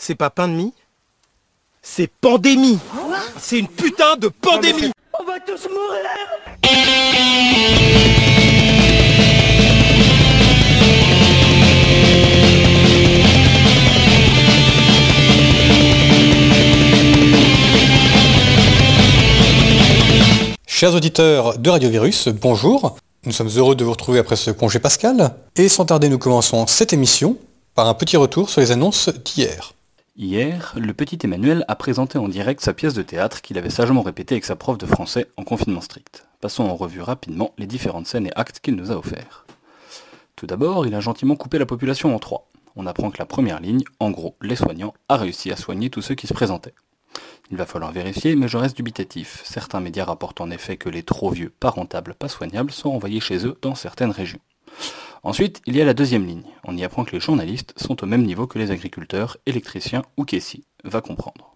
C'est pas pain de mie, c'est pandémie. C'est une putain de pandémie. On va tous mourir. Chers auditeurs de Radio Virus, bonjour. Nous sommes heureux de vous retrouver après ce congé pascal. Et sans tarder, nous commençons cette émission par un petit retour sur les annonces d'hier. Hier, le petit Emmanuel a présenté en direct sa pièce de théâtre qu'il avait sagement répétée avec sa prof de français en confinement strict. Passons en revue rapidement les différentes scènes et actes qu'il nous a offerts. Tout d'abord, il a gentiment coupé la population en trois. On apprend que la première ligne, en gros les soignants, a réussi à soigner tous ceux qui se présentaient. Il va falloir vérifier, mais je reste dubitatif. Certains médias rapportent en effet que les trop vieux, pas rentables, pas soignables sont envoyés chez eux dans certaines régions. Ensuite, il y a la deuxième ligne. On y apprend que les journalistes sont au même niveau que les agriculteurs, électriciens ou caissiers. Va comprendre.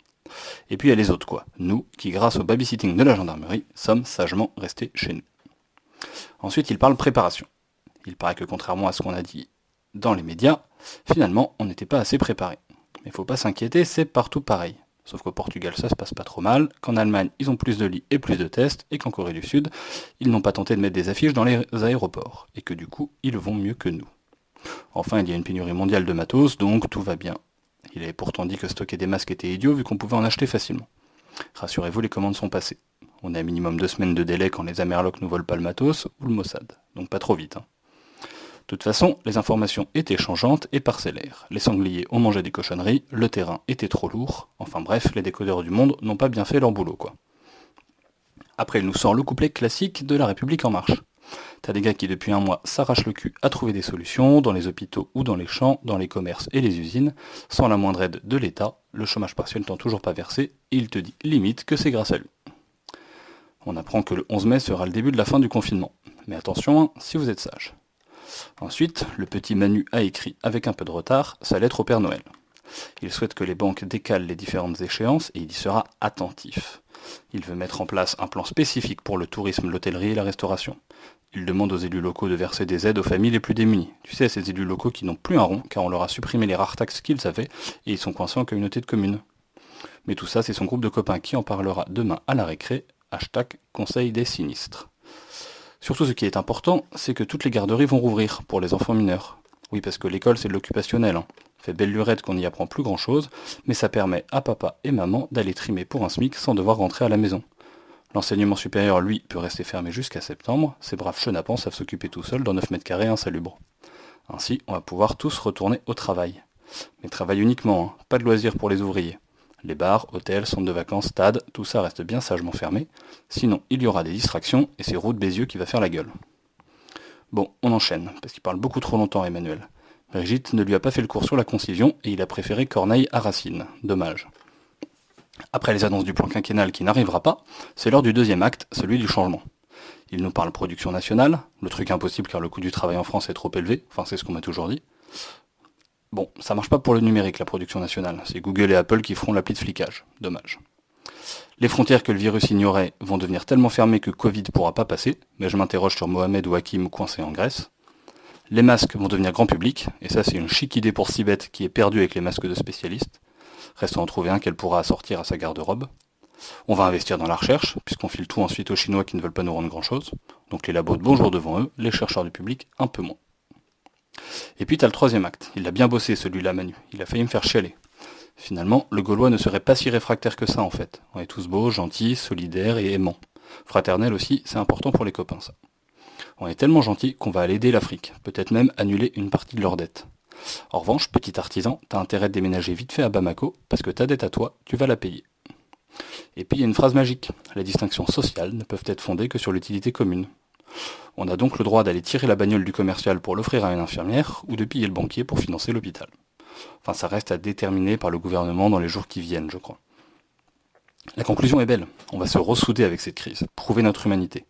Et puis il y a les autres quoi. Nous, qui grâce au babysitting de la gendarmerie, sommes sagement restés chez nous. Ensuite, il parle préparation. Il paraît que contrairement à ce qu'on a dit dans les médias, finalement, on n'était pas assez préparé. Mais faut pas s'inquiéter, c'est partout pareil. Sauf qu'au Portugal, ça se passe pas trop mal, qu'en Allemagne, ils ont plus de lits et plus de tests, et qu'en Corée du Sud, ils n'ont pas tenté de mettre des affiches dans les aéroports, et que du coup, ils vont mieux que nous. Enfin, il y a une pénurie mondiale de matos, donc tout va bien. Il avait pourtant dit que stocker des masques était idiot, vu qu'on pouvait en acheter facilement. Rassurez-vous, les commandes sont passées. On a un minimum 2 semaines de délai quand les Amerlocs nous volent pas le matos, ou le Mossad. Donc pas trop vite, hein. De toute façon, les informations étaient changeantes et parcellaires. Les sangliers ont mangé des cochonneries, le terrain était trop lourd, enfin bref, les décodeurs du monde n'ont pas bien fait leur boulot quoi. Après il nous sort le couplet classique de La République en marche. T'as des gars qui depuis un mois s'arrachent le cul à trouver des solutions, dans les hôpitaux ou dans les champs, dans les commerces et les usines, sans la moindre aide de l'État, le chômage partiel n'étant toujours pas versé, et il te dit limite que c'est grâce à lui. On apprend que le 11 mai sera le début de la fin du confinement. Mais attention, hein, si vous êtes sage. Ensuite, le petit Manu a écrit, avec un peu de retard, sa lettre au Père Noël. Il souhaite que les banques décalent les différentes échéances et il y sera attentif. Il veut mettre en place un plan spécifique pour le tourisme, l'hôtellerie et la restauration. Il demande aux élus locaux de verser des aides aux familles les plus démunies. Tu sais, ces élus locaux qui n'ont plus un rond car on leur a supprimé les rares taxes qu'ils avaient et ils sont coincés en communauté de communes. Mais tout ça, c'est son groupe de copains qui en parlera demain à la récré, #Conseil des sinistres. Surtout ce qui est important, c'est que toutes les garderies vont rouvrir pour les enfants mineurs. Oui, parce que l'école c'est de l'occupationnel, hein. Fait belle lurette qu'on n'y apprend plus grand chose, mais ça permet à papa et maman d'aller trimer pour un SMIC sans devoir rentrer à la maison. L'enseignement supérieur, lui, peut rester fermé jusqu'à septembre, ces braves chenapans savent s'occuper tout seuls dans 9 mètres carrés insalubres. Ainsi, on va pouvoir tous retourner au travail. Mais travail uniquement, hein, pas de loisirs pour les ouvriers. Les bars, hôtels, centres de vacances, stades, tout ça reste bien sagement fermé, sinon il y aura des distractions et c'est Roux de Bézieux qui va faire la gueule. Bon, on enchaîne, parce qu'il parle beaucoup trop longtemps Emmanuel. Brigitte ne lui a pas fait le cours sur la concision et il a préféré Corneille à Racine, dommage. Après les annonces du plan quinquennal qui n'arrivera pas, c'est l'heure du deuxième acte, celui du changement. Il nous parle production nationale, le truc impossible car le coût du travail en France est trop élevé, enfin c'est ce qu'on m'a toujours dit. Bon, ça marche pas pour le numérique, la production nationale. C'est Google et Apple qui feront l'appli de flicage. Dommage. Les frontières que le virus ignorait vont devenir tellement fermées que Covid pourra pas passer, mais je m'interroge sur Mohamed ou Hakim coincés en Grèce. Les masques vont devenir grand public, et ça c'est une chic idée pour Sibeth qui est perdue avec les masques de spécialistes. Reste à en trouver un qu'elle pourra assortir à sa garde-robe. On va investir dans la recherche, puisqu'on file tout ensuite aux Chinois qui ne veulent pas nous rendre grand-chose. Donc les labos de bonjour devant eux, les chercheurs du public un peu moins. Et puis t'as le troisième acte, il a bien bossé celui-là Manu, il a failli me faire chialer. Finalement, le Gaulois ne serait pas si réfractaire que ça en fait. On est tous beaux, gentils, solidaires et aimants. Fraternel aussi, c'est important pour les copains ça. On est tellement gentils qu'on va aller aider l'Afrique, peut-être même annuler une partie de leurs dettes. En revanche, petit artisan, t'as intérêt de déménager vite fait à Bamako, parce que ta dette à toi, tu vas la payer. Et puis il y a une phrase magique, les distinctions sociales ne peuvent être fondées que sur l'utilité commune. On a donc le droit d'aller tirer la bagnole du commercial pour l'offrir à une infirmière ou de piller le banquier pour financer l'hôpital. Enfin, ça reste à déterminer par le gouvernement dans les jours qui viennent, je crois. La conclusion est belle. On va se ressouder avec cette crise, prouver notre humanité.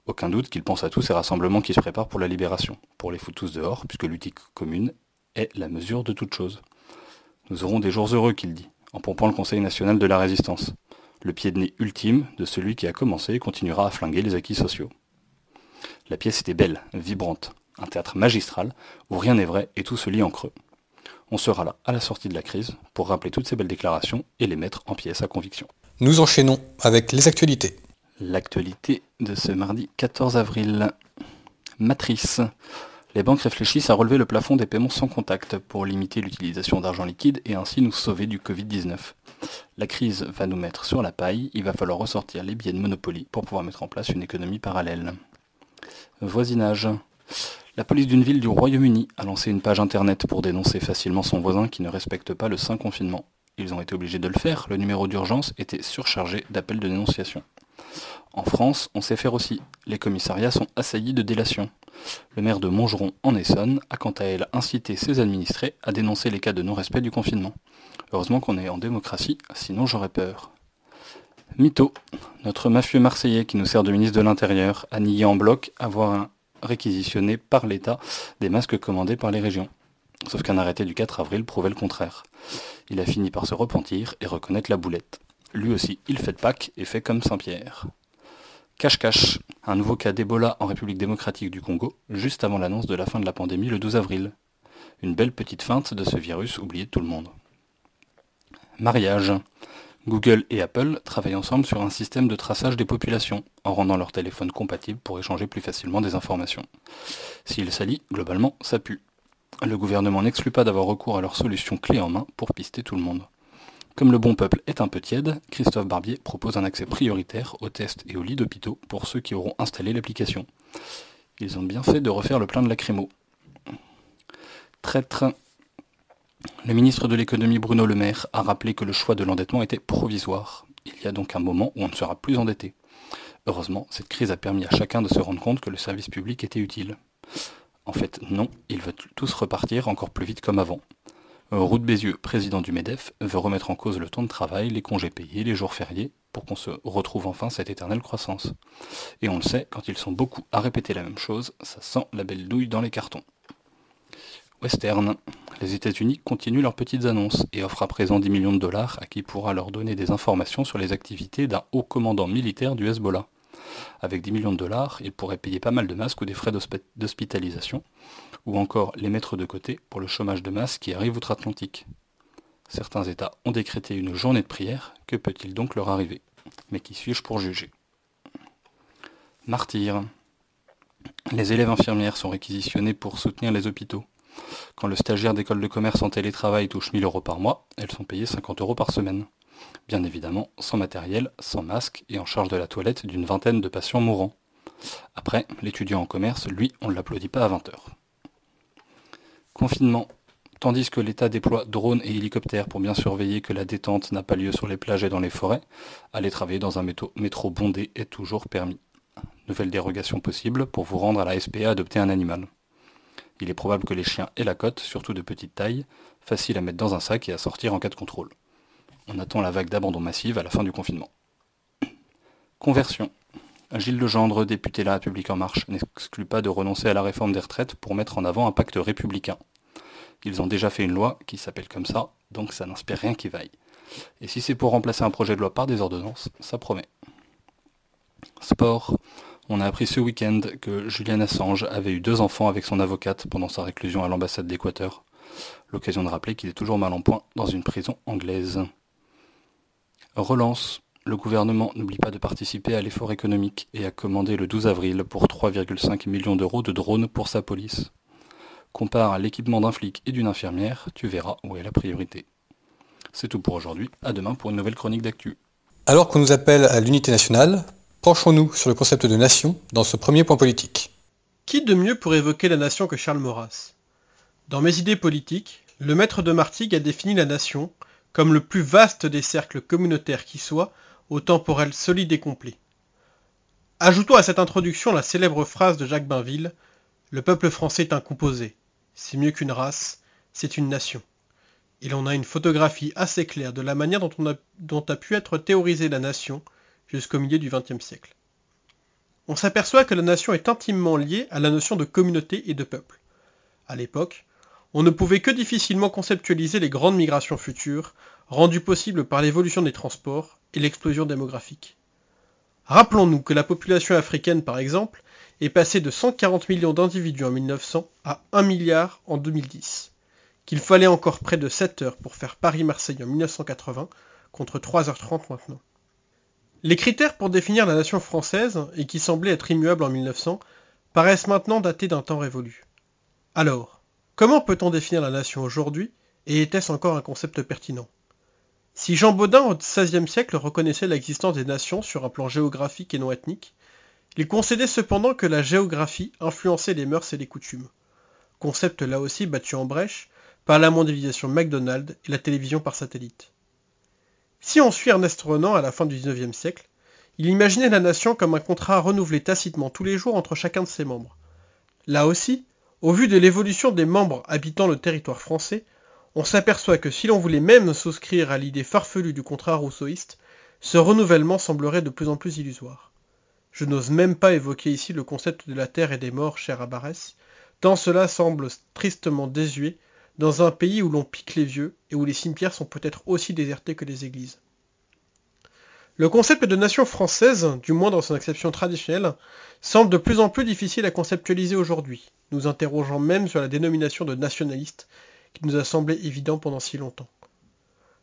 Aucun doute qu'il pense à tous ces rassemblements qui se préparent pour la libération, pour les foutre tous dehors, puisque l'utilité commune est la mesure de toute chose. Nous aurons des jours heureux, qu'il dit, en pompant le Conseil national de la résistance. Le pied de nez ultime de celui qui a commencé et continuera à flinguer les acquis sociaux. La pièce était belle, vibrante, un théâtre magistral, où rien n'est vrai et tout se lit en creux. On sera là à la sortie de la crise pour rappeler toutes ces belles déclarations et les mettre en pièces à conviction. Nous enchaînons avec les actualités. L'actualité de ce mardi 14 avril. Matrice. Les banques réfléchissent à relever le plafond des paiements sans contact pour limiter l'utilisation d'argent liquide et ainsi nous sauver du Covid-19. La crise va nous mettre sur la paille, il va falloir ressortir les billets de Monopoly pour pouvoir mettre en place une économie parallèle. Voisinage. La police d'une ville du Royaume-Uni a lancé une page internet pour dénoncer facilement son voisin qui ne respecte pas le saint confinement. Ils ont été obligés de le faire, le numéro d'urgence était surchargé d'appels de dénonciation. En France, on sait faire aussi. Les commissariats sont assaillis de délations. Le maire de Montgeron, en Essonne, a quant à elle incité ses administrés à dénoncer les cas de non-respect du confinement. Heureusement qu'on est en démocratie, sinon j'aurais peur. Mytho. Notre mafieux marseillais qui nous sert de ministre de l'Intérieur a nié en bloc avoir réquisitionné par l'État des masques commandés par les régions. Sauf qu'un arrêté du 4 avril prouvait le contraire. Il a fini par se repentir et reconnaître la boulette. Lui aussi, il fait de Pâques et fait comme Saint-Pierre. Cache-cache, un nouveau cas d'Ebola en République démocratique du Congo, juste avant l'annonce de la fin de la pandémie le 12 avril. Une belle petite feinte de ce virus oublié de tout le monde. Mariage. Google et Apple travaillent ensemble sur un système de traçage des populations, en rendant leur téléphone compatible pour échanger plus facilement des informations. S'il s'allie, globalement, ça pue. Le gouvernement n'exclut pas d'avoir recours à leur solution clé en main pour pister tout le monde. Comme le bon peuple est un peu tiède, Christophe Barbier propose un accès prioritaire aux tests et aux lits d'hôpitaux pour ceux qui auront installé l'application. Ils ont bien fait de refaire le plein de lacrymo. Traître. Le ministre de l'économie Bruno Le Maire a rappelé que le choix de l'endettement était provisoire. Il y a donc un moment où on ne sera plus endetté. Heureusement, cette crise a permis à chacun de se rendre compte que le service public était utile. En fait, non, ils veulent tous repartir encore plus vite comme avant. Roux de Bézieux, président du MEDEF, veut remettre en cause le temps de travail, les congés payés, les jours fériés, pour qu'on se retrouve enfin cette éternelle croissance. Et on le sait, quand ils sont beaucoup à répéter la même chose, ça sent la belle douille dans les cartons. Western. Les États-Unis continuent leurs petites annonces et offrent à présent 10 millions de dollars à qui pourra leur donner des informations sur les activités d'un haut commandant militaire du Hezbollah. Avec 10 millions de dollars, ils pourraient payer pas mal de masques ou des frais d'hospitalisation, ou encore les mettre de côté pour le chômage de masse qui arrive outre-Atlantique. Certains États ont décrété une journée de prière, que peut-il donc leur arriver? Mais qui suis-je pour juger? Martyr. Les élèves infirmières sont réquisitionnés pour soutenir les hôpitaux. Quand le stagiaire d'école de commerce en télétravail touche 1 000 € par mois, elles sont payées 50 € par semaine. Bien évidemment, sans matériel, sans masque et en charge de la toilette d'une vingtaine de patients mourants. Après, l'étudiant en commerce, lui, on ne l'applaudit pas à 20 h. Confinement. Tandis que l'État déploie drones et hélicoptères pour bien surveiller que la détente n'a pas lieu sur les plages et dans les forêts, aller travailler dans un métro bondé est toujours permis. Nouvelle dérogation possible pour vous rendre à la SPA adopter un animal. Il est probable que les chiens aient la cote, surtout de petite taille, facile à mettre dans un sac et à sortir en cas de contrôle. On attend la vague d'abandon massive à la fin du confinement. Conversion. Gilles Legendre, député La République En Marche, n'exclut pas de renoncer à la réforme des retraites pour mettre en avant un pacte républicain. Ils ont déjà fait une loi qui s'appelle comme ça, donc ça n'inspire rien qui vaille. Et si c'est pour remplacer un projet de loi par des ordonnances, ça promet. Sport. On a appris ce week-end que Julian Assange avait eu 2 enfants avec son avocate pendant sa réclusion à l'ambassade d'Équateur. L'occasion de rappeler qu'il est toujours mal en point dans une prison anglaise. Relance. Le gouvernement n'oublie pas de participer à l'effort économique et a commandé le 12 avril pour 3,5 millions € de drones pour sa police. Compare l'équipement d'un flic et d'une infirmière, tu verras où est la priorité. C'est tout pour aujourd'hui, à demain pour une nouvelle chronique d'actu. Alors qu'on nous appelle à l'unité nationale, penchons-nous sur le concept de nation dans ce premier point politique. Qui de mieux pour évoquer la nation que Charles Maurras? Dans Mes idées politiques, le maître de Martigues a défini la nation comme le plus vaste des cercles communautaires qui soit, au temporel solide et complet. Ajoutons à cette introduction la célèbre phrase de Jacques Bainville, « Le peuple français est un composé, c'est mieux qu'une race, c'est une nation ». Et l'on a une photographie assez claire de la manière dont a pu être théorisée la nation jusqu'au milieu du XXe siècle. On s'aperçoit que la nation est intimement liée à la notion de communauté et de peuple. À l'époque, on ne pouvait que difficilement conceptualiser les grandes migrations futures, rendues possibles par l'évolution des transports et l'explosion démographique. Rappelons-nous que la population africaine, par exemple, est passée de 140 millions d'individus en 1900 à 1 milliard en 2010, qu'il fallait encore près de 7 heures pour faire Paris-Marseille en 1980, contre 3h30 maintenant. Les critères pour définir la nation française, et qui semblaient être immuables en 1900, paraissent maintenant datés d'un temps révolu. Alors, comment peut-on définir la nation aujourd'hui, et était-ce encore un concept pertinent? Si Jean Bodin au XVIe siècle reconnaissait l'existence des nations sur un plan géographique et non ethnique, il concédait cependant que la géographie influençait les mœurs et les coutumes. Concept là aussi battu en brèche par la mondialisation McDonald's et la télévision par satellite. Si on suit Ernest Renan à la fin du XIXe siècle, il imaginait la nation comme un contrat renouvelé tacitement tous les jours entre chacun de ses membres. Là aussi, au vu de l'évolution des membres habitant le territoire français, on s'aperçoit que si l'on voulait même souscrire à l'idée farfelue du contrat rousseauiste, ce renouvellement semblerait de plus en plus illusoire. Je n'ose même pas évoquer ici le concept de la terre et des morts cher à Barès, tant cela semble tristement désuet dans un pays où l'on pique les vieux et où les cimetières sont peut-être aussi désertés que les églises. Le concept de nation française, du moins dans son acception traditionnelle, semble de plus en plus difficile à conceptualiser aujourd'hui, nous interrogeant même sur la dénomination de nationaliste qui nous a semblé évident pendant si longtemps.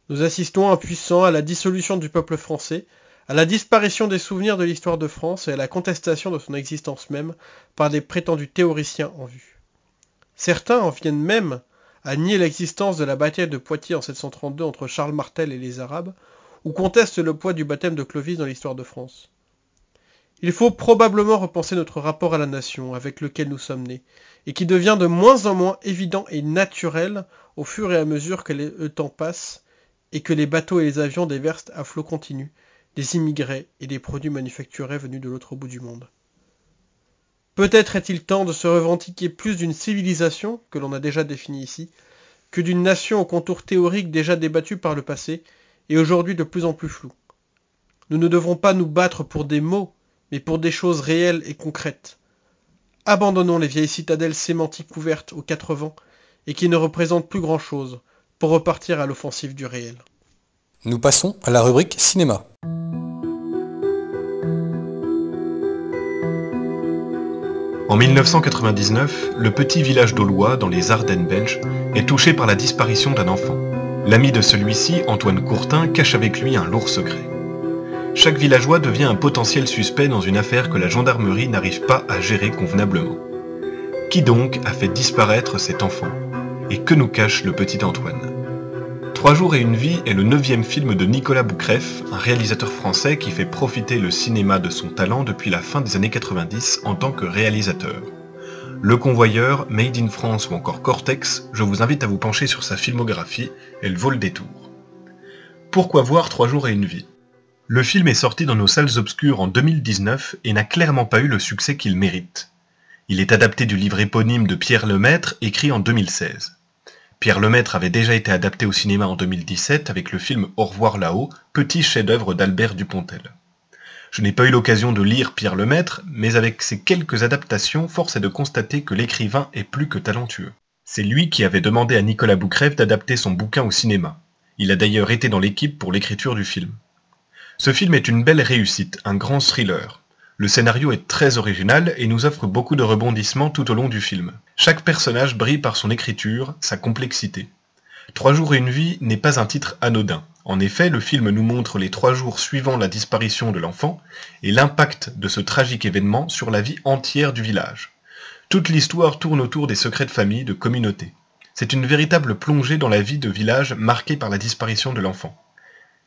Nous assistons impuissants à la dissolution du peuple français, à la disparition des souvenirs de l'histoire de France et à la contestation de son existence même par des prétendus théoriciens en vue. Certains en viennent même à nier l'existence de la bataille de Poitiers en 732 entre Charles Martel et les Arabes, ou contestent le poids du baptême de Clovis dans l'histoire de France. Il faut probablement repenser notre rapport à la nation avec lequel nous sommes nés, et qui devient de moins en moins évident et naturel au fur et à mesure que le temps passe, et que les bateaux et les avions déversent à flot continu des immigrés et des produits manufacturés venus de l'autre bout du monde. Peut-être est-il temps de se revendiquer plus d'une civilisation, que l'on a déjà définie ici, que d'une nation aux contours théoriques déjà débattus par le passé, et aujourd'hui de plus en plus flous. Nous ne devrons pas nous battre pour des mots, mais pour des choses réelles et concrètes. Abandonnons les vieilles citadelles sémantiques ouvertes aux 4 vents, et qui ne représentent plus grand-chose, pour repartir à l'offensive du réel. Nous passons à la rubrique cinéma. En 1999, le petit village d'Aulois, dans les Ardennes belges, est touché par la disparition d'un enfant. L'ami de celui-ci, Antoine Courtin, cache avec lui un lourd secret. Chaque villageois devient un potentiel suspect dans une affaire que la gendarmerie n'arrive pas à gérer convenablement. Qui donc a fait disparaître cet enfant? Et que nous cache le petit Antoine? 3 jours et une vie est le 9e film de Nicolas Boukref, un réalisateur français qui fait profiter le cinéma de son talent depuis la fin des années 90 en tant que réalisateur. Le Convoyeur, Made in France ou encore Cortex, je vous invite à vous pencher sur sa filmographie, elle vaut le détour. Pourquoi voir 3 jours et une vie? Le film est sorti dans nos salles obscures en 2019 et n'a clairement pas eu le succès qu'il mérite. Il est adapté du livre éponyme de Pierre Lemaitre, écrit en 2016. Pierre Lemaitre avait déjà été adapté au cinéma en 2017 avec le film Au revoir là-haut, petit chef-d'œuvre d'Albert Dupontel. Je n'ai pas eu l'occasion de lire Pierre Lemaitre, mais avec ces quelques adaptations, force est de constater que l'écrivain est plus que talentueux. C'est lui qui avait demandé à Nicolas Boukref d'adapter son bouquin au cinéma. Il a d'ailleurs été dans l'équipe pour l'écriture du film. Ce film est une belle réussite, un grand thriller. Le scénario est très original et nous offre beaucoup de rebondissements tout au long du film. Chaque personnage brille par son écriture, sa complexité. 3 jours et une vie n'est pas un titre anodin. En effet, le film nous montre les 3 jours suivant la disparition de l'enfant et l'impact de ce tragique événement sur la vie entière du village. Toute l'histoire tourne autour des secrets de famille, de communauté. C'est une véritable plongée dans la vie de village marquée par la disparition de l'enfant.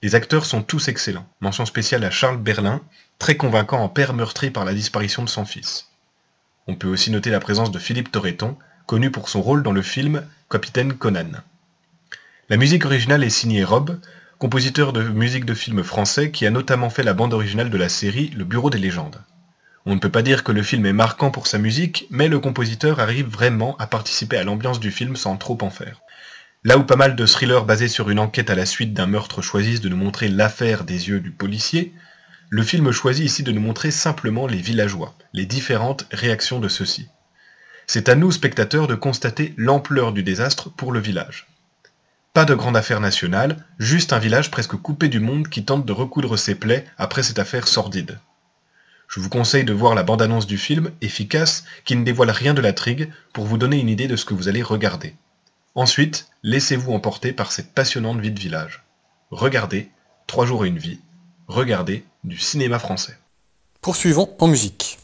Les acteurs sont tous excellents. Mention spéciale à Charles Berlin, très convaincant en père meurtri par la disparition de son fils. On peut aussi noter la présence de Philippe Torreton, connu pour son rôle dans le film Capitaine Conan. La musique originale est signée Rob, compositeur de musique de film français qui a notamment fait la bande originale de la série Le Bureau des légendes. On ne peut pas dire que le film est marquant pour sa musique, mais le compositeur arrive vraiment à participer à l'ambiance du film sans trop en faire. Là où pas mal de thrillers basés sur une enquête à la suite d'un meurtre choisissent de nous montrer l'affaire des yeux du policier, le film choisit ici de nous montrer simplement les villageois, les différentes réactions de ceux-ci. C'est à nous, spectateurs, de constater l'ampleur du désastre pour le village. Pas de grande affaire nationale, juste un village presque coupé du monde qui tente de recoudre ses plaies après cette affaire sordide. Je vous conseille de voir la bande-annonce du film, efficace, qui ne dévoile rien de l'intrigue, pour vous donner une idée de ce que vous allez regarder. Ensuite, laissez-vous emporter par cette passionnante vie de village. Regardez 3 jours et une vie. Regardez du cinéma français. Poursuivons en musique.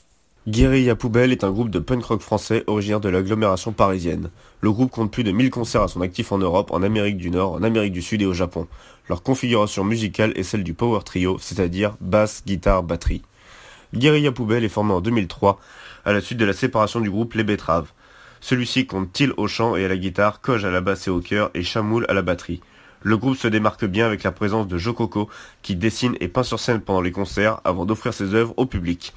Guérilla Poubelle est un groupe de punk rock français originaire de l'agglomération parisienne. Le groupe compte plus de 1000 concerts à son actif en Europe, en Amérique du Nord, en Amérique du Sud et au Japon. Leur configuration musicale est celle du power trio, c'est-à-dire basse, guitare, batterie. Guérilla Poubelle est formé en 2003 à la suite de la séparation du groupe Les Betteraves. Celui-ci compte Thiel au chant et à la guitare, Koj à la basse et au chœur et Chamoul à la batterie. Le groupe se démarque bien avec la présence de Joe Coco qui dessine et peint sur scène pendant les concerts avant d'offrir ses œuvres au public.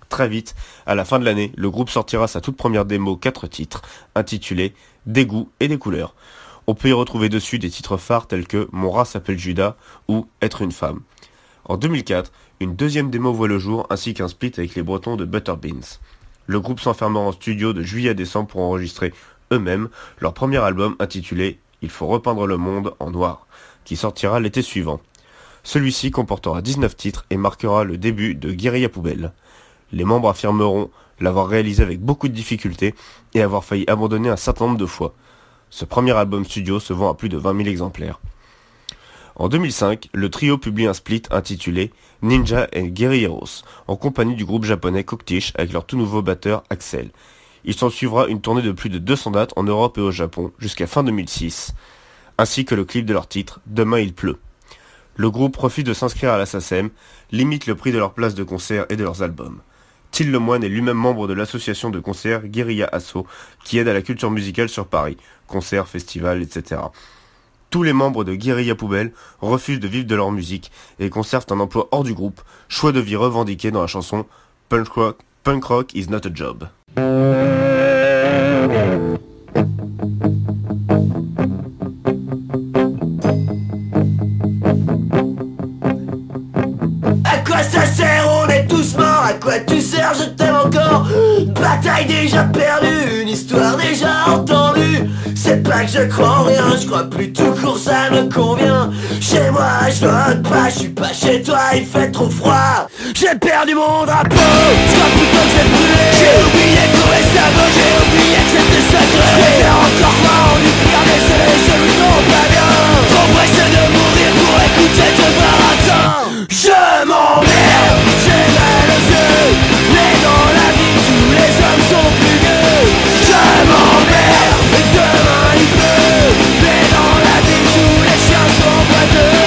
Très vite, à la fin de l'année, le groupe sortira sa toute première démo 4 titres, intitulée « Des goûts et des couleurs ». On peut y retrouver dessus des titres phares tels que « Mon rat s'appelle Judas » ou « Être une femme ». En 2004, une deuxième démo voit le jour ainsi qu'un split avec les Bretons de Butterbeans. Le groupe s'enfermera en studio de juillet à décembre pour enregistrer eux-mêmes leur premier album intitulé « Il faut repeindre le monde en noir » qui sortira l'été suivant. Celui-ci comportera 19 titres et marquera le début de Guérilla Poubelle. Les membres affirmeront l'avoir réalisé avec beaucoup de difficultés et avoir failli abandonner un certain nombre de fois. Ce premier album studio se vend à plus de 20 000 exemplaires. En 2005, le trio publie un split intitulé Ninja and Guerrilleros en compagnie du groupe japonais Cocktish avec leur tout nouveau batteur Axel. Il s'en suivra une tournée de plus de 200 dates en Europe et au Japon jusqu'à fin 2006, ainsi que le clip de leur titre Demain il pleut. Le groupe refuse de s'inscrire à la SACEM, limite le prix de leurs places de concert et de leurs albums. Thiel Lemoine est lui-même membre de l'association de concerts Guérilla Asso, qui aide à la culture musicale sur Paris, concerts, festivals, etc. Tous les membres de Guérilla Poubelle refusent de vivre de leur musique et conservent un emploi hors du groupe, choix de vie revendiqué dans la chanson Punk Rock is not a job. À quoi ça sert, on est tous morts. À quoi tu sers, je t'aime encore. Bataille déjà perdue, une histoire déjà entendue. C'est pas que je crois en rien, je crois plus tout court, ça me convient. Chez moi je vote pas, je suis pas chez toi, il fait trop froid. J'ai perdu mon drapeau, je crois plutôt que j'ai brûlé. J'ai oublié tous les sabots, j'ai oublié que c'était sacré. Je préfère encore croire en du pire, désolé, je me sens pas bien. Trop pressé de mourir pour écouter tes baratins. Je m'emmerde, j'ai mal aux yeux, mais dans la vie tous les hommes sont plus gueux. Je m'emmerde, et demain il pleut, mais dans la vie tous les chiens sont boiteux.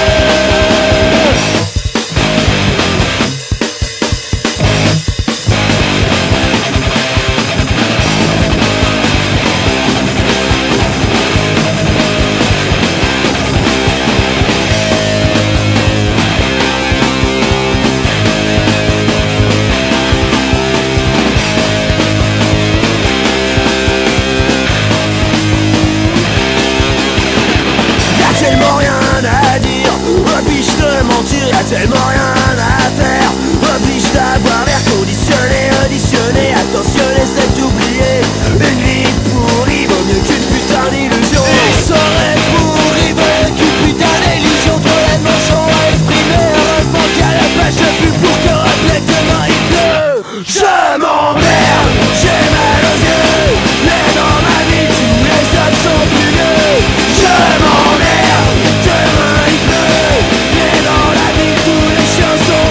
Y'a tellement rien à faire. Oblige d'avoir l'air conditionné, auditionné, attentionné, c'est oublié. Une vie pourrie vaut mieux qu'une putain d'illusion. Il serait pourri vaut mieux qu'une putain d'illusion. Trop d'émotions à exprimer, heureusement qu'à la page je pue pour te rappeler que demain il pleut. Je m'emmerde, j'ai mal aux yeux, mais dans ma vie tous les hommes sont plus vieux. Je m'emmerde, demain il pleut, mais dans la vie tous les chiens sont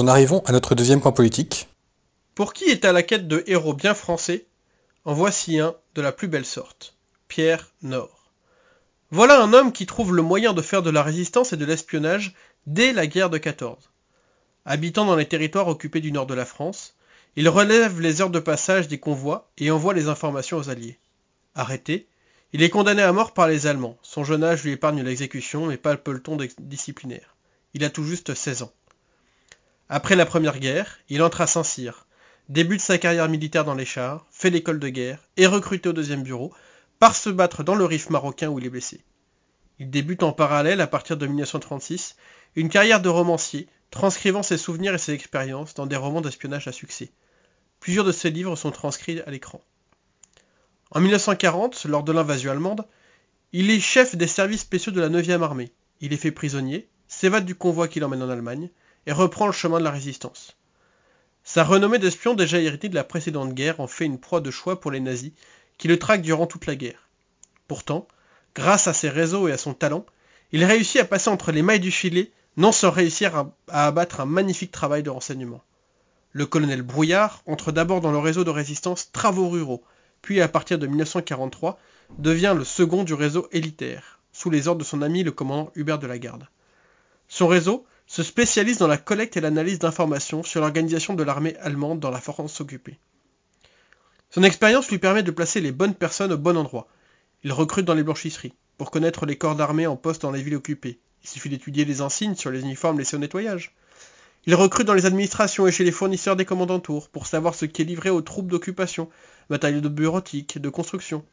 nous en arrivons à notre deuxième point politique. Pour qui est à la quête de héros bien français, en voici un de la plus belle sorte, Pierre Nord. Voilà un homme qui trouve le moyen de faire de la résistance et de l'espionnage dès la guerre de 14. Habitant dans les territoires occupés du nord de la France, il relève les heures de passage des convois et envoie les informations aux Alliés. Arrêté, il est condamné à mort par les Allemands. Son jeune âge lui épargne l'exécution, mais pas le peloton disciplinaire. Il a tout juste 16 ans. Après la Première Guerre, il entre à Saint-Cyr, débute sa carrière militaire dans les chars, fait l'école de guerre, est recruté au 2e bureau, part se battre dans le Rif marocain où il est blessé. Il débute en parallèle, à partir de 1936, une carrière de romancier, transcrivant ses souvenirs et ses expériences dans des romans d'espionnage à succès. Plusieurs de ses livres sont transcrits à l'écran. En 1940, lors de l'invasion allemande, il est chef des services spéciaux de la 9e armée. Il est fait prisonnier, s'évade du convoi qui l'emmène en Allemagne, et reprend le chemin de la résistance. Sa renommée d'espion déjà héritée de la précédente guerre en fait une proie de choix pour les nazis, qui le traquent durant toute la guerre. Pourtant, grâce à ses réseaux et à son talent, il réussit à passer entre les mailles du filet, non sans réussir à abattre un magnifique travail de renseignement. Le colonel Brouillard entre d'abord dans le réseau de résistance Travaux Ruraux, puis à partir de 1943, devient le second du réseau élitaire, sous les ordres de son ami le commandant Hubert de la Garde. Son réseau se spécialise dans la collecte et l'analyse d'informations sur l'organisation de l'armée allemande dans la France occupée. Son expérience lui permet de placer les bonnes personnes au bon endroit. Il recrute dans les blanchisseries, pour connaître les corps d'armée en poste dans les villes occupées. Il suffit d'étudier les insignes sur les uniformes laissés au nettoyage. Il recrute dans les administrations et chez les fournisseurs des commandantours, pour savoir ce qui est livré aux troupes d'occupation, matériaux de bureautique, de construction.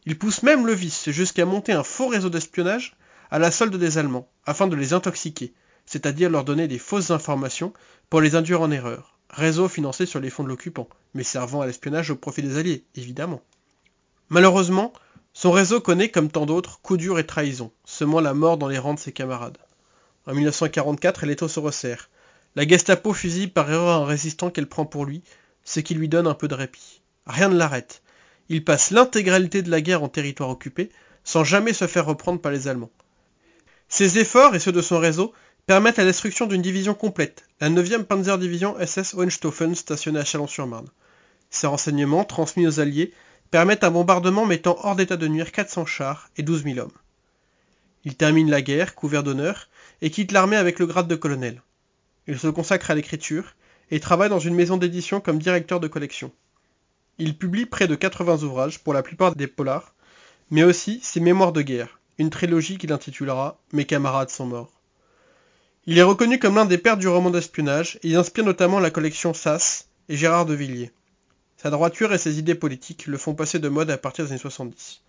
Il pousse même le vice jusqu'à monter un faux réseau d'espionnage à la solde des Allemands, afin de les intoxiquer, c'est-à-dire leur donner des fausses informations pour les induire en erreur. Réseau financé sur les fonds de l'occupant, mais servant à l'espionnage au profit des Alliés, évidemment. Malheureusement, son réseau connaît, comme tant d'autres, coups durs et trahisons, semant la mort dans les rangs de ses camarades. En 1944, l'étau se resserre. La Gestapo fusille par erreur un résistant qu'elle prend pour lui, ce qui lui donne un peu de répit. Rien ne l'arrête. Il passe l'intégralité de la guerre en territoire occupé, sans jamais se faire reprendre par les Allemands. Ses efforts et ceux de son réseau permettent la destruction d'une division complète, la 9e Panzerdivision SS Hohenstaufen stationnée à Chalon-sur-Marne. Ces renseignements, transmis aux Alliés, permettent un bombardement mettant hors d'état de nuire 400 chars et 12 000 hommes. Il termine la guerre, couvert d'honneur, et quitte l'armée avec le grade de colonel. Il se consacre à l'écriture, et travaille dans une maison d'édition comme directeur de collection. Il publie près de 80 ouvrages, pour la plupart des polars, mais aussi ses mémoires de guerre, une trilogie qu'il intitulera « Mes camarades sont morts ». Il est reconnu comme l'un des pères du roman d'espionnage, et il inspire notamment la collection Sass et Gérard de Villiers. Sa droiture et ses idées politiques le font passer de mode à partir des années 70.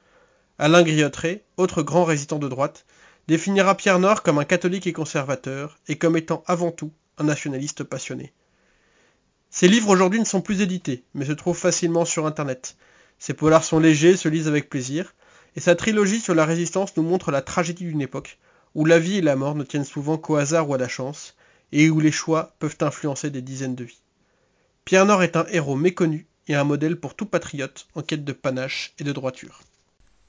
Alain Griottret, autre grand résistant de droite, définira Pierre Nord comme un catholique et conservateur, et comme étant avant tout un nationaliste passionné. Ses livres aujourd'hui ne sont plus édités, mais se trouvent facilement sur internet. Ses polars sont légers, se lisent avec plaisir, et sa trilogie sur la résistance nous montre la tragédie d'une époque, où la vie et la mort ne tiennent souvent qu'au hasard ou à la chance, et où les choix peuvent influencer des dizaines de vies. Pierre Nord est un héros méconnu et un modèle pour tout patriote en quête de panache et de droiture.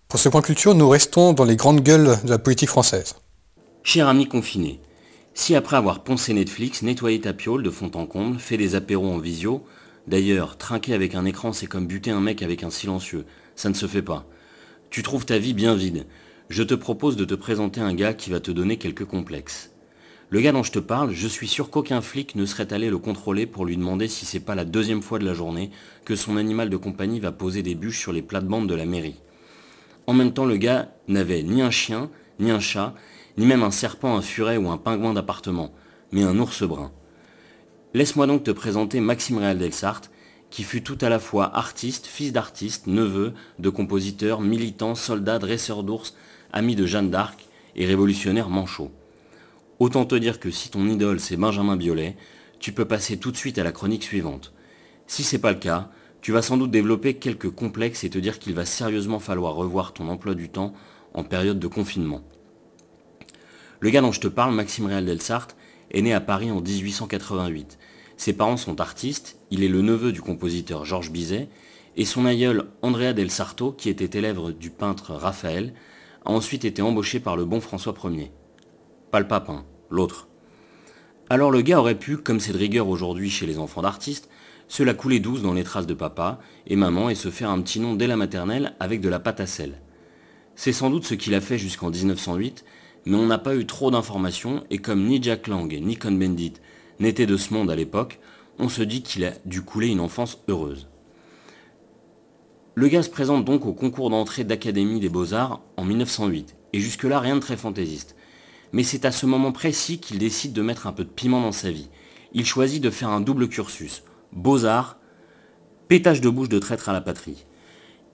Pour ce point culture, nous restons dans les grandes gueules de la politique française. Cher ami confiné, si après avoir poncé Netflix, nettoyé ta piole de fond en comble, fait des apéros en visio, d'ailleurs, trinquer avec un écran c'est comme buter un mec avec un silencieux, ça ne se fait pas. Tu trouves ta vie bien vide. Je te propose de te présenter un gars qui va te donner quelques complexes. Le gars dont je te parle, je suis sûr qu'aucun flic ne serait allé le contrôler pour lui demander si c'est pas la 2e fois de la journée que son animal de compagnie va poser des bûches sur les plates-bandes de la mairie. En même temps, le gars n'avait ni un chien, ni un chat, ni même un serpent, un furet ou un pingouin d'appartement, mais un ours brun. Laisse-moi donc te présenter Maxime Réal Delsarte, qui fut tout à la fois artiste, fils d'artiste, neveu de compositeur, militant, soldat, dresseur d'ours, ami de Jeanne d'Arc et révolutionnaire manchot. Autant te dire que si ton idole c'est Benjamin Biolay, tu peux passer tout de suite à la chronique suivante. Si c'est pas le cas, tu vas sans doute développer quelques complexes et te dire qu'il va sérieusement falloir revoir ton emploi du temps en période de confinement. Le gars dont je te parle, Maxime Réal Delsarte, est né à Paris en 1888. Ses parents sont artistes, il est le neveu du compositeur Georges Bizet, et son aïeul Andrea del Sarto, qui était élève du peintre Raphaël, a ensuite été embauché par le bon François Ier. Pas le pape, hein, l'autre. Alors le gars aurait pu, comme c'est de rigueur aujourd'hui chez les enfants d'artistes, se la couler douce dans les traces de papa et maman et se faire un petit nom dès la maternelle avec de la pâte à sel. C'est sans doute ce qu'il a fait jusqu'en 1908, mais on n'a pas eu trop d'informations et comme ni Jack Lang ni Cohn-Bendit n'étaient de ce monde à l'époque, on se dit qu'il a dû couler une enfance heureuse. Le gars se présente donc au concours d'entrée d'Académie des Beaux-Arts en 1908, et jusque-là rien de très fantaisiste. Mais c'est à ce moment précis qu'il décide de mettre un peu de piment dans sa vie. Il choisit de faire un double cursus, Beaux-Arts, pétage de bouche de traître à la patrie.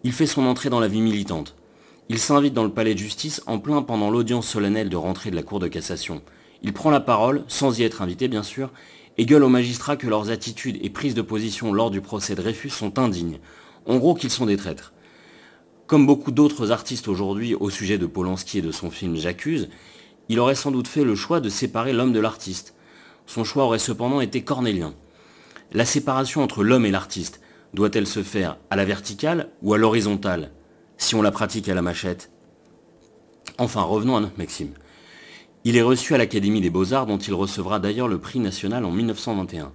Il fait son entrée dans la vie militante. Il s'invite dans le palais de justice en plein pendant l'audience solennelle de rentrée de la Cour de cassation. Il prend la parole, sans y être invité bien sûr, et gueule aux magistrats que leurs attitudes et prises de position lors du procès Dreyfus sont indignes. En gros qu'ils sont des traîtres. Comme beaucoup d'autres artistes aujourd'hui au sujet de Polanski et de son film J'accuse, il aurait sans doute fait le choix de séparer l'homme de l'artiste. Son choix aurait cependant été cornélien. La séparation entre l'homme et l'artiste doit-elle se faire à la verticale ou à l'horizontale, si on la pratique à la machette? Enfin, revenons à notre Maxime. Il est reçu à l'Académie des Beaux-Arts dont il recevra d'ailleurs le prix national en 1921.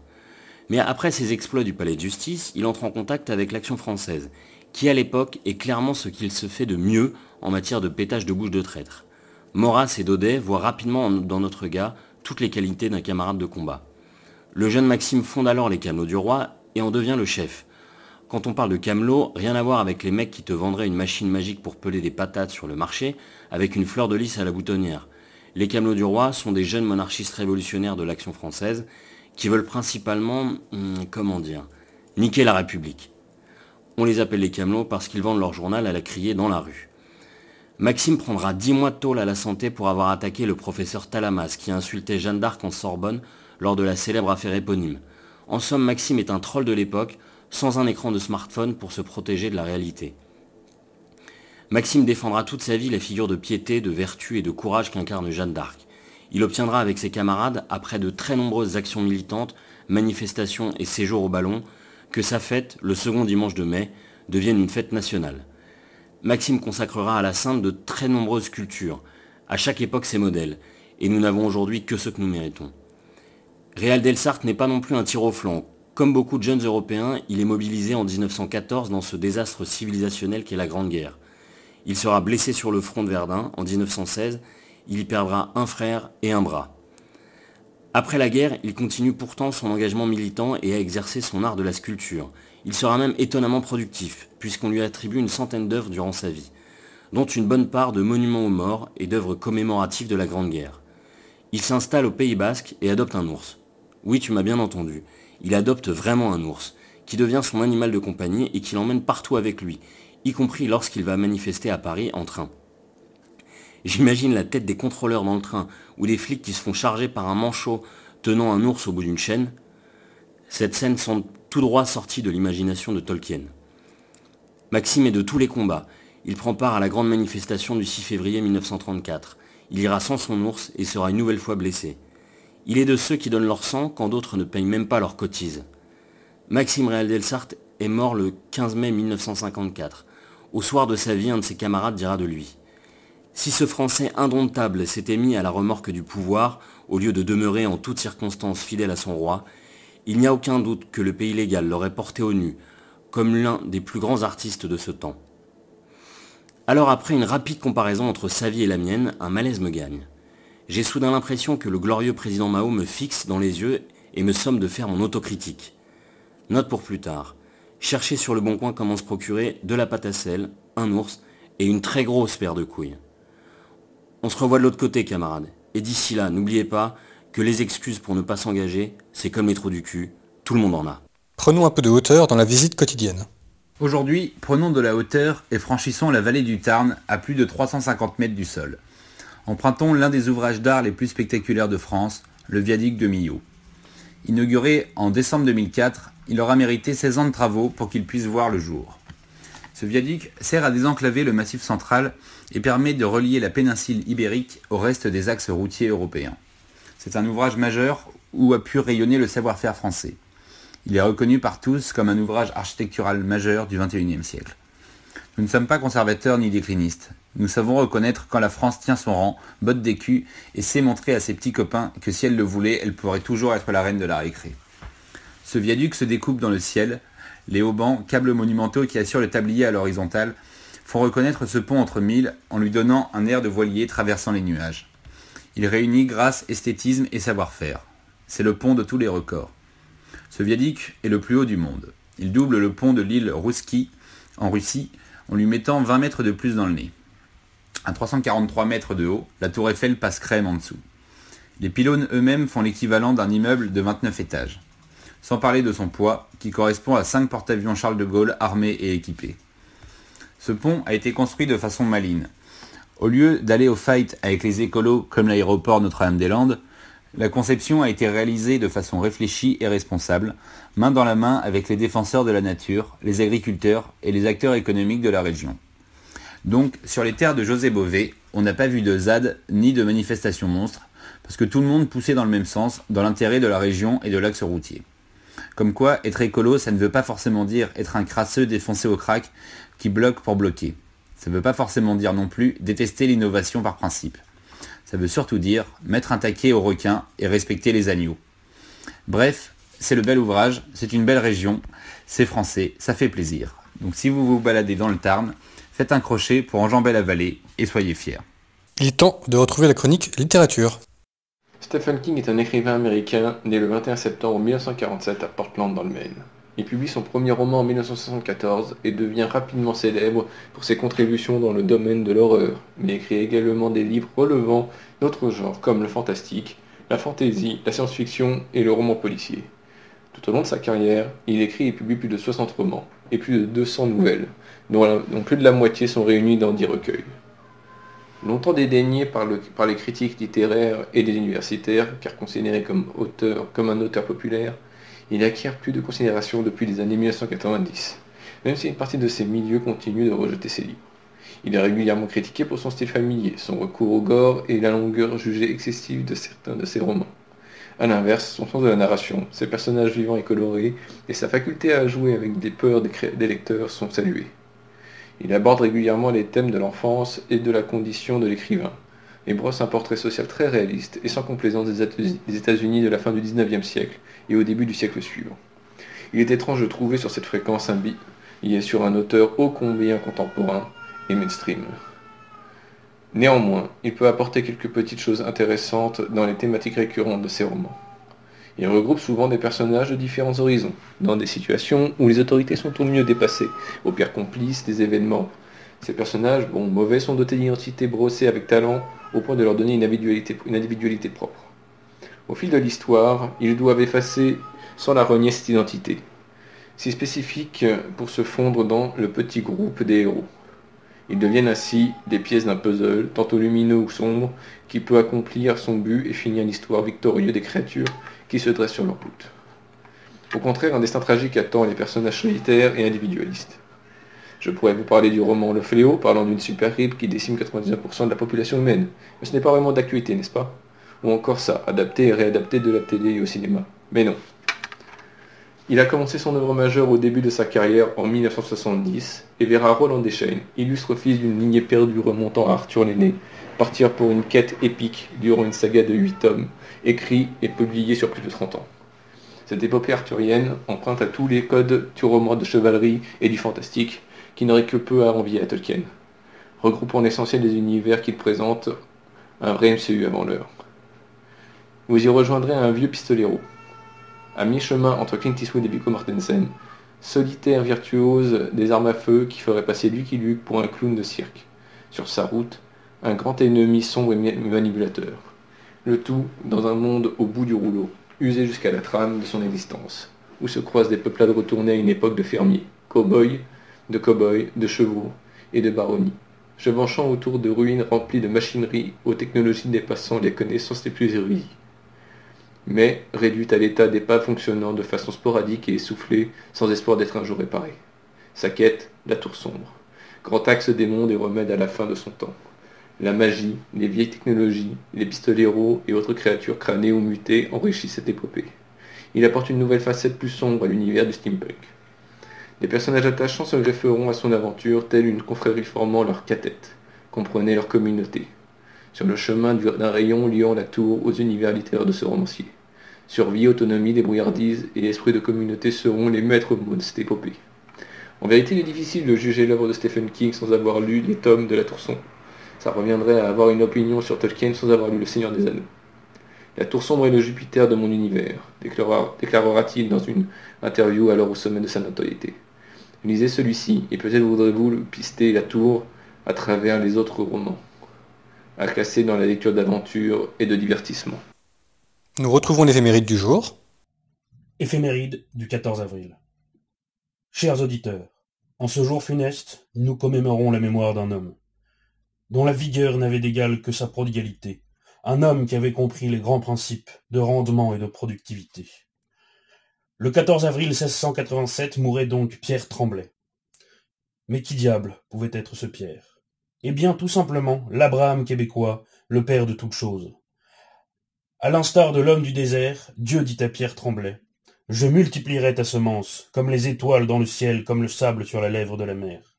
Mais après ses exploits du palais de justice, il entre en contact avec l'Action française, qui à l'époque est clairement ce qu'il se fait de mieux en matière de pétage de bouche de traître. Maurras et Daudet voient rapidement dans notre gars toutes les qualités d'un camarade de combat. Le jeune Maxime fonde alors les Camelots du Roi et en devient le chef. Quand on parle de camelots, rien à voir avec les mecs qui te vendraient une machine magique pour peler des patates sur le marché avec une fleur de lys à la boutonnière. Les Camelots du Roi sont des jeunes monarchistes révolutionnaires de l'Action française qui veulent principalement, niquer la République. On les appelle les Camelots parce qu'ils vendent leur journal à la criée dans la rue. Maxime prendra 10 mois de tôle à la santé pour avoir attaqué le professeur Talamas qui insultait Jeanne d'Arc en Sorbonne lors de la célèbre affaire éponyme. En somme, Maxime est un troll de l'époque, sans un écran de smartphone pour se protéger de la réalité. Maxime défendra toute sa vie la figure de piété, de vertu et de courage qu'incarne Jeanne d'Arc. Il obtiendra avec ses camarades, après de très nombreuses actions militantes, manifestations et séjours au ballon, que sa fête, le second dimanche de mai, devienne une fête nationale. Maxime consacrera à la Sainte de très nombreuses sculptures. À chaque époque ses modèles, et nous n'avons aujourd'hui que ce que nous méritons. Réal Delsarte n'est pas non plus un tir au flanc. Comme beaucoup de jeunes Européens, il est mobilisé en 1914 dans ce désastre civilisationnel qu'est la Grande Guerre. Il sera blessé sur le front de Verdun en 1916, il y perdra un frère et un bras. Après la guerre, il continue pourtant son engagement militant et à exercer son art de la sculpture. Il sera même étonnamment productif, puisqu'on lui attribue une centaine d'œuvres durant sa vie, dont une bonne part de monuments aux morts et d'œuvres commémoratives de la Grande Guerre. Il s'installe au Pays Basque et adopte un ours. Oui, tu m'as bien entendu, il adopte vraiment un ours, qui devient son animal de compagnie et qui l'emmène partout avec lui, y compris lorsqu'il va manifester à Paris en train. J'imagine la tête des contrôleurs dans le train, ou des flics qui se font charger par un manchot tenant un ours au bout d'une chaîne. Cette scène semble tout droit sortie de l'imagination de Tolkien. Maxime est de tous les combats. Il prend part à la grande manifestation du 6 février 1934. Il ira sans son ours et sera une nouvelle fois blessé. Il est de ceux qui donnent leur sang quand d'autres ne payent même pas leur cotise. Maxime Réal Delsarte est mort le 15 mai 1954. Au soir de sa vie, un de ses camarades dira de lui: si ce Français indomptable s'était mis à la remorque du pouvoir, au lieu de demeurer en toutes circonstances fidèle à son roi, il n'y a aucun doute que le pays légal l'aurait porté au nu, comme l'un des plus grands artistes de ce temps. Alors après une rapide comparaison entre sa vie et la mienne, un malaise me gagne. J'ai soudain l'impression que le glorieux président Mao me fixe dans les yeux et me somme de faire mon autocritique. Note pour plus tard. Cherchez sur le bon coin comment se procurer de la pâte à sel, un ours et une très grosse paire de couilles. On se revoit de l'autre côté, camarades. Et d'ici là, n'oubliez pas que les excuses pour ne pas s'engager, c'est comme les trous du cul, tout le monde en a. Prenons un peu de hauteur dans la visite quotidienne. Aujourd'hui, prenons de la hauteur et franchissons la vallée du Tarn à plus de 350 mètres du sol. Empruntons l'un des ouvrages d'art les plus spectaculaires de France, le viaduc de Millau. Inauguré en décembre 2004, il aura mérité 16 ans de travaux pour qu'il puisse voir le jour. Ce viaduc sert à désenclaver le Massif central et permet de relier la péninsule ibérique au reste des axes routiers européens. C'est un ouvrage majeur où a pu rayonner le savoir-faire français. Il est reconnu par tous comme un ouvrage architectural majeur du XXIe siècle. Nous ne sommes pas conservateurs ni déclinistes. Nous savons reconnaître quand la France tient son rang, botte des culs et sait montrer à ses petits copains que si elle le voulait, elle pourrait toujours être la reine de la récré. Ce viaduc se découpe dans le ciel. Les haubans, câbles monumentaux qui assurent le tablier à l'horizontale, font reconnaître ce pont entre mille en lui donnant un air de voilier traversant les nuages. Il réunit grâce, esthétisme et savoir-faire. C'est le pont de tous les records. Ce viaduc est le plus haut du monde. Il double le pont de l'île Rouski en Russie en lui mettant 20 mètres de plus dans le nez. À 343 mètres de haut, la tour Eiffel passe crème en dessous. Les pylônes eux-mêmes font l'équivalent d'un immeuble de 29 étages. Sans parler de son poids, qui correspond à 5 porte-avions Charles de Gaulle armés et équipés. Ce pont a été construit de façon maligne. Au lieu d'aller au fight avec les écolos comme l'aéroport Notre-Dame-des-Landes, la conception a été réalisée de façon réfléchie et responsable, main dans la main avec les défenseurs de la nature, les agriculteurs et les acteurs économiques de la région. Donc, sur les terres de José Bové, on n'a pas vu de ZAD ni de manifestations monstres, parce que tout le monde poussait dans le même sens, dans l'intérêt de la région et de l'axe routier. Comme quoi, être écolo, ça ne veut pas forcément dire être un crasseux défoncé au crack qui bloque pour bloquer. Ça ne veut pas forcément dire non plus détester l'innovation par principe. Ça veut surtout dire mettre un taquet aux requins et respecter les agneaux. Bref, c'est le bel ouvrage, c'est une belle région, c'est français, ça fait plaisir. Donc si vous vous baladez dans le Tarn, faites un crochet pour enjamber la vallée et soyez fiers. Il est temps de retrouver la chronique littérature. Stephen King est un écrivain américain né le 21 septembre 1947 à Portland dans le Maine. Il publie son premier roman en 1974 et devient rapidement célèbre pour ses contributions dans le domaine de l'horreur, mais écrit également des livres relevant d'autres genres comme le fantastique, la fantasy, la science-fiction et le roman policier. Tout au long de sa carrière, il écrit et publie plus de 60 romans et plus de 200 nouvelles, dont plus de la moitié sont réunies dans 10 recueils. Longtemps dédaigné par les critiques littéraires et des universitaires, car considéré comme un auteur populaire, il acquiert plus de considération depuis les années 1990, même si une partie de ces milieux continue de rejeter ses livres. Il est régulièrement critiqué pour son style familier, son recours au gore et la longueur jugée excessive de certains de ses romans. A l'inverse, son sens de la narration, ses personnages vivants et colorés, et sa faculté à jouer avec des peurs des lecteurs sont salués. Il aborde régulièrement les thèmes de l'enfance et de la condition de l'écrivain, et brosse un portrait social très réaliste et sans complaisance des États-Unis de la fin du XIXe siècle et au début du siècle suivant. Il est étrange de trouver sur cette fréquence un billet sur un auteur ô combien contemporain et mainstream. Néanmoins, il peut apporter quelques petites choses intéressantes dans les thématiques récurrentes de ses romans. Il regroupe souvent des personnages de différents horizons, dans des situations où les autorités sont au mieux dépassées, au pire complices des événements. Ces personnages, bons ou mauvais, sont dotés d'identités brossées avec talent, au point de leur donner une individualité propre. Au fil de l'histoire, ils doivent effacer sans la renier cette identité, si spécifique pour se fondre dans le petit groupe des héros. Ils deviennent ainsi des pièces d'un puzzle, tantôt lumineux ou sombre, qui peut accomplir son but et finir l'histoire victorieuse des créatures qui se dressent sur leur poutre. Au contraire, un destin tragique attend les personnages solitaires et individualistes. Je pourrais vous parler du roman Le Fléau, parlant d'une super grippe qui décime 99% de la population humaine, mais ce n'est pas vraiment d'actualité, n'est-ce pas? Ou encore ça, adapté et réadapté de la télé et au cinéma. Mais non. Il a commencé son œuvre majeure au début de sa carrière en 1970 et verra Roland Deschaines, illustre fils d'une lignée perdue remontant à Arthur l'Aîné, partir pour une quête épique durant une saga de 8 tomes, écrit et publié sur plus de 30 ans. Cette épopée arthurienne emprunte à tous les codes du roman de chevalerie et du fantastique qui n'aurait que peu à envier à Tolkien, regroupant l'essentiel des univers qu'il présente, un vrai MCU avant l'heure. Vous y rejoindrez un vieux pistolero, à mi-chemin entre Clint Eastwood et Viggo Mortensen, solitaire virtuose des armes à feu qui ferait passer Lucky Luke pour un clown de cirque. Sur sa route, un grand ennemi sombre et manipulateur. Le tout dans un monde au bout du rouleau, usé jusqu'à la trame de son existence, où se croisent des peuplades retournées à une époque de fermiers, cow-boys, de chevaux et de baronnies, chevauchant autour de ruines remplies de machinerie aux technologies dépassant les connaissances les plus érudites, mais réduite à l'état d'épave fonctionnant de façon sporadique et essoufflée, sans espoir d'être un jour réparée. Sa quête, la tour sombre, grand axe des mondes et remède à la fin de son temps. La magie, les vieilles technologies, les pistoleros et autres créatures crânées ou mutées enrichissent cette épopée. Il apporte une nouvelle facette plus sombre à l'univers du steampunk. Des personnages attachants se grefferont à son aventure, telle une confrérie formant leur cathète, comprenait leur communauté, sur le chemin d'un rayon liant la tour aux univers littéraires de ce romancier. Survie, autonomie, débrouillardise et esprit de communauté seront les maîtres mots de cette épopée. En vérité, il est difficile de juger l'œuvre de Stephen King sans avoir lu les tomes de La Tour Sombre. Ça reviendrait à avoir une opinion sur Tolkien sans avoir lu Le Seigneur des Anneaux. La Tour Sombre est le Jupiter de mon univers, déclarera-t-il dans une interview alors au sommet de sa notoriété. Lisez celui-ci, et peut-être voudrez-vous pister la tour à travers les autres romans, à classer dans la lecture d'aventure et de divertissement. Nous retrouvons les émérites du jour. Éphéméride du 14 avril. Chers auditeurs, en ce jour funeste, nous commémorons la mémoire d'un homme, dont la vigueur n'avait d'égal que sa prodigalité, un homme qui avait compris les grands principes de rendement et de productivité. Le 14 avril 1687 mourait donc Pierre Tremblay. Mais qui diable pouvait être ce Pierre? Eh bien, tout simplement, l'Abraham québécois, le père de toutes choses. À l'instar de l'homme du désert, Dieu dit à Pierre Tremblay, « Je multiplierai ta semence, comme les étoiles dans le ciel, comme le sable sur la lèvre de la mer. »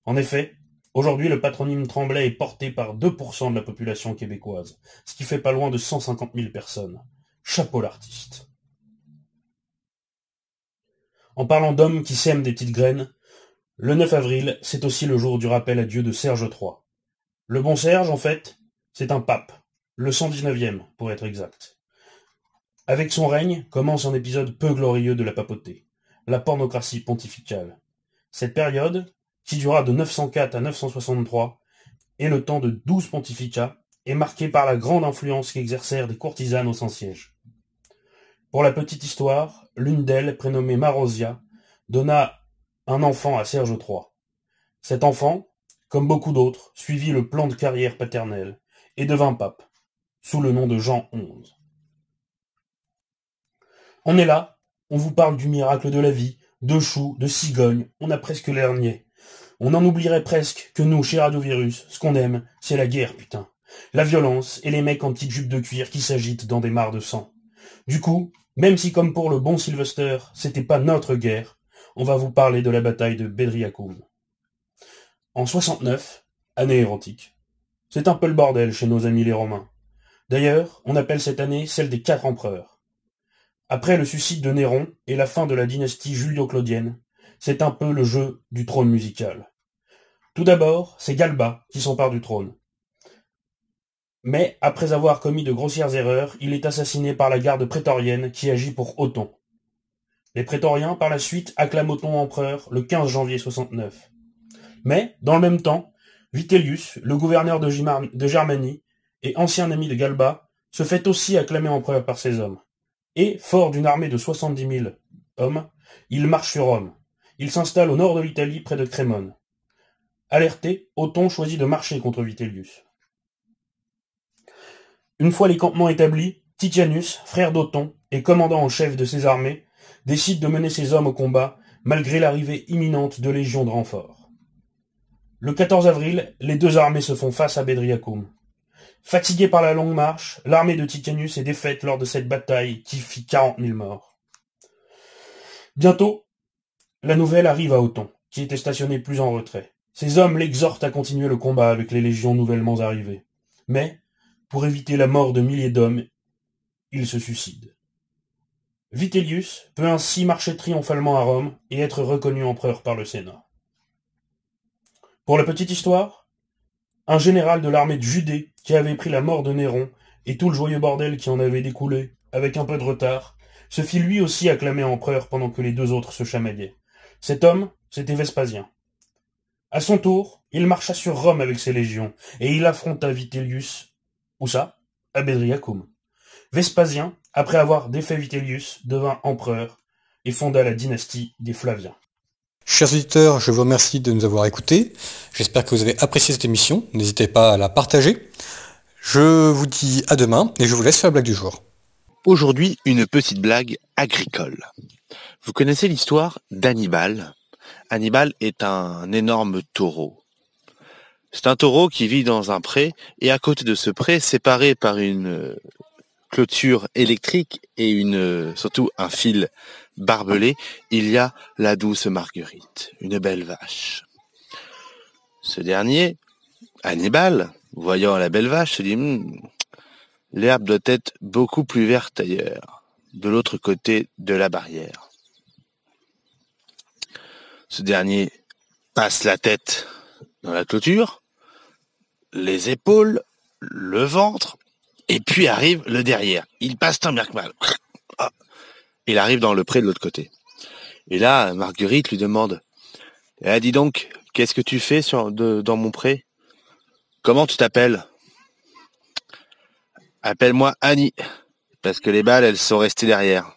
En effet, aujourd'hui le patronyme Tremblay est porté par 2% de la population québécoise, ce qui fait pas loin de 150 000 personnes. Chapeau l'artiste. En parlant d'hommes qui sèment des petites graines, le 9 avril, c'est aussi le jour du rappel à Dieu de Serge III. Le bon Serge, en fait, c'est un pape, le 119e pour être exact. Avec son règne commence un épisode peu glorieux de la papauté, la pornocratie pontificale. Cette période, qui dura de 904 à 963, et le temps de 12 pontificats, est marquée par la grande influence qu'exercèrent des courtisanes au Saint-Siège. Pour la petite histoire, l'une d'elles, prénommée Marosia, donna un enfant à Serge III. Cet enfant, comme beaucoup d'autres, suivit le plan de carrière paternel et devint pape, sous le nom de Jean XI. On est là, on vous parle du miracle de la vie, de choux, de cigogne, on a presque l'air niais. On en oublierait presque que nous, chez Radiovirus, ce qu'on aime, c'est la guerre, putain. La violence et les mecs en petites jupes de cuir qui s'agitent dans des mares de sang. Du coup, même si comme pour le bon Sylvester, c'était pas notre guerre, on va vous parler de la bataille de Bedriacoum. En 69, année érotique, c'est un peu le bordel chez nos amis les Romains. D'ailleurs, on appelle cette année celle des 4 empereurs. Après le suicide de Néron et la fin de la dynastie julio-claudienne, c'est un peu le jeu du trône musical. Tout d'abord, c'est Galba qui s'empare du trône. Mais, après avoir commis de grossières erreurs, il est assassiné par la garde prétorienne qui agit pour Othon. Les prétoriens, par la suite, acclament Othon empereur le 15 janvier 69. Mais, dans le même temps, Vitellius, le gouverneur de Germanie et ancien ami de Galba, se fait aussi acclamer empereur par ses hommes. Et, fort d'une armée de 70 000 hommes, il marche sur Rome. Il s'installe au nord de l'Italie, près de Crémone. Alerté, Othon choisit de marcher contre Vitellius. Une fois les campements établis, Titianus, frère d'Othon et commandant en chef de ses armées, décide de mener ses hommes au combat, malgré l'arrivée imminente de légions de renforts. Le 14 avril, les deux armées se font face à Bedriacoum. Fatiguée par la longue marche, l'armée de Titianus est défaite lors de cette bataille qui fit 40 000 morts. Bientôt, la nouvelle arrive à Othon, qui était stationné plus en retrait. Ses hommes l'exhortent à continuer le combat avec les légions nouvellement arrivées. Mais, pour éviter la mort de milliers d'hommes, il se suicide. Vitellius peut ainsi marcher triomphalement à Rome et être reconnu empereur par le Sénat. Pour la petite histoire, un général de l'armée de Judée qui avait pris la mort de Néron et tout le joyeux bordel qui en avait découlé, avec un peu de retard, se fit lui aussi acclamer empereur pendant que les deux autres se chamaillaient. Cet homme, c'était Vespasien. À son tour, il marcha sur Rome avec ses légions, et il affronta Vitellius. Où ça? À Bedriacoum. Vespasien, après avoir défait Vitellius, devint empereur et fonda la dynastie des Flaviens. Chers auditeurs, je vous remercie de nous avoir écoutés. J'espère que vous avez apprécié cette émission. N'hésitez pas à la partager. Je vous dis à demain et je vous laisse faire la blague du jour. Aujourd'hui, une petite blague agricole. Vous connaissez l'histoire d'Hannibal? Hannibal est un énorme taureau. C'est un taureau qui vit dans un pré, et à côté de ce pré, séparé par une clôture électrique et surtout un fil barbelé, il y a la douce Marguerite, une belle vache. Ce dernier, Hannibal, voyant la belle vache, se dit « L'herbe doit être beaucoup plus verte ailleurs, de l'autre côté de la barrière. » Ce dernier passe la tête dans la clôture, les épaules, le ventre, et puis arrive le derrière. Il passe tant bien que mal. Il arrive dans le pré de l'autre côté. Et là, Marguerite lui demande « dis donc, qu'est-ce que tu fais dans mon pré? Comment tu t'appelles ?»« Appelle-moi Annie, parce que les balles, elles sont restées derrière. »